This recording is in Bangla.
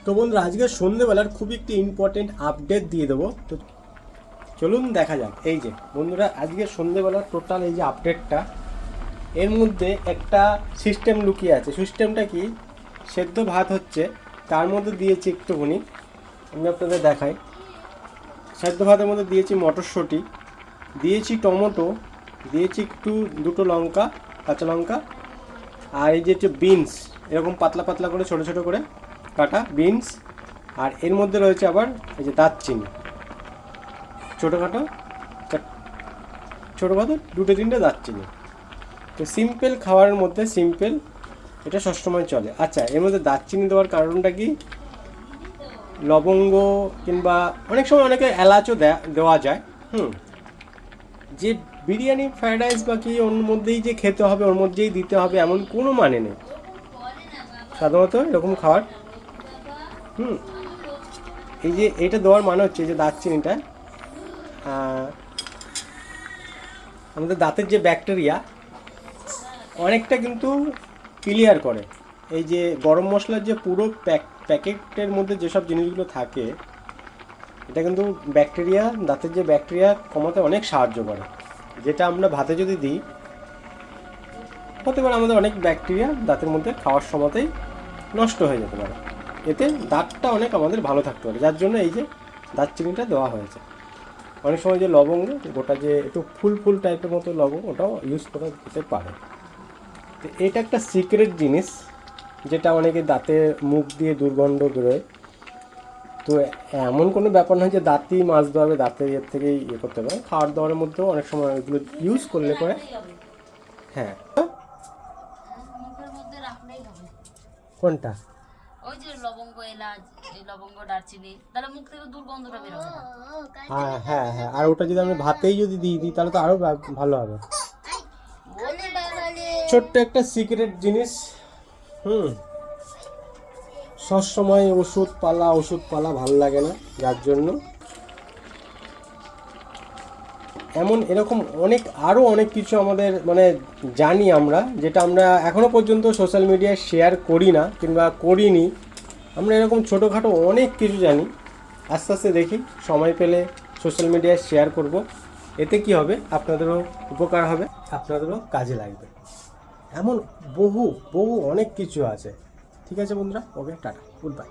তো বন্ধুরা আজকে সন্ধ্যেবেলার খুব একটি ইম্পর্টেন্ট আপডেট দিয়ে দেবো। তো চলুন দেখা যাক। এই যে বন্ধুরা আজকে সন্ধ্যেবেলার টোটাল এই যে আপডেটটা, এর মধ্যে একটা সিস্টেম লুকিয়ে আছে। সিস্টেমটা কি, সেদ্ধ ভাত হচ্ছে, তার মধ্যে দিয়েছি একটুখানি, আমি আপনাদের দেখাই। সেদ্ধ ভাতের মধ্যে দিয়েছি মটরশুঁটি, দিয়েছি টমেটো, দিয়েছি একটু দুটো লঙ্কা, কাঁচা লঙ্কা, আর এই যে একটু বিনস, এরকম পাতলা পাতলা করে ছোটো ছোটো করে কাটা বিনস। আর এর মধ্যে রয়েছে আবার এই যে দারচিনি, ছোটোখাটো ছোটোখাটো দুটো তিনটে দারচিনি। তো সিম্পল খাবারের মধ্যে সিম্পল, এটা সবসময় চলে। আচ্ছা, এর মধ্যে দারচিনি দেওয়ার কারণটা কি, লবঙ্গ কিংবা অনেক সময় অনেকে এলাচও দেওয়া যায়। যে বিরিয়ানি ফ্রাইড রাইস বা কি ওর মধ্যেই যে খেতে হবে, ওর মধ্যেই দিতে হবে এমন কোনো মানে নেই। সাধারণত এরকম খাবার এই যে এটা দেওয়ার মানে হচ্ছে যে দারচিনিটা আমাদের দাঁতের যে ব্যাকটেরিয়া অনেকটা কিন্তু ক্লিয়ার করে। এই যে গরম মশলার যে পুরো প্যাকেটের মধ্যে যেসব জিনিসগুলো থাকে, এটা কিন্তু ব্যাকটেরিয়া, দাঁতের যে ব্যাকটেরিয়া কমাতে অনেক সাহায্য করে। যেটা আমরা ভাতে যদি দিই, হতে পারে আমাদের অনেক ব্যাকটেরিয়া দাঁতের মধ্যে খাওয়ার সময়তেই নষ্ট হয়ে যেতে পারে। এতে দাঁতটা অনেক আমাদের ভালো থাকতে পারে, যার জন্য এই যে দারচিনিটা দেওয়া হয়েছে। অনেক সময় যে লবঙ্গ, গোটা যে একটু ফুল ফুল টাইপের মতো লবঙ্গ, ওটাও ইউজ করা যেতে পারে। তো এটা একটা সিক্রেট জিনিস, যেটা অনেকে দাঁতে মুখ দিয়ে দুর্গন্ধ বেরোয়। তো এমন কোনো ব্যাপার নয় যে দাঁতই মাজতে হবে, দাঁতের ইয়ের থেকেই ইয়ে করতে হবে। খাওয়ার দাওয়ারের মধ্যেও অনেক সময় এগুলো ইউজ করলে পরে হ্যাঁ। কোনটা? ওই যে লবঙ্গ, এলাচ, এই লবঙ্গ, দারচিনি, তাহলে মুখ থেকে দুর্গন্ধটা বের হবে না। হ্যাঁ হ্যাঁ হ্যাঁ, আর ওটা যদি আমি ভাতেই যদি দিই তাহলে তো আরো ভালো হবে। ছোট্ট একটা সিক্রেট জিনিস। সবসময় ওষুধ পালা ভালো লাগে না, যার জন্য এরকম আরও অনেক কিছু আমাদের জানি আমরা, যেটা আমরা এখনও পর্যন্ত সোশ্যাল মিডিয়ায় শেয়ার করি না কিংবা করিনি। আমরা এরকম ছোটোখাটো অনেক কিছু জানি, আস্তে আস্তে দেখি সময় পেলে সোশ্যাল মিডিয়ায় শেয়ার করব। এতে কি হবে, আপনাদেরও উপকার হবে, আপনাদেরও কাজে লাগবে। এমন বহু অনেক কিছু আছে। ঠিক আছে বন্ধুরা, ওকে, টাটা, গুড বাই।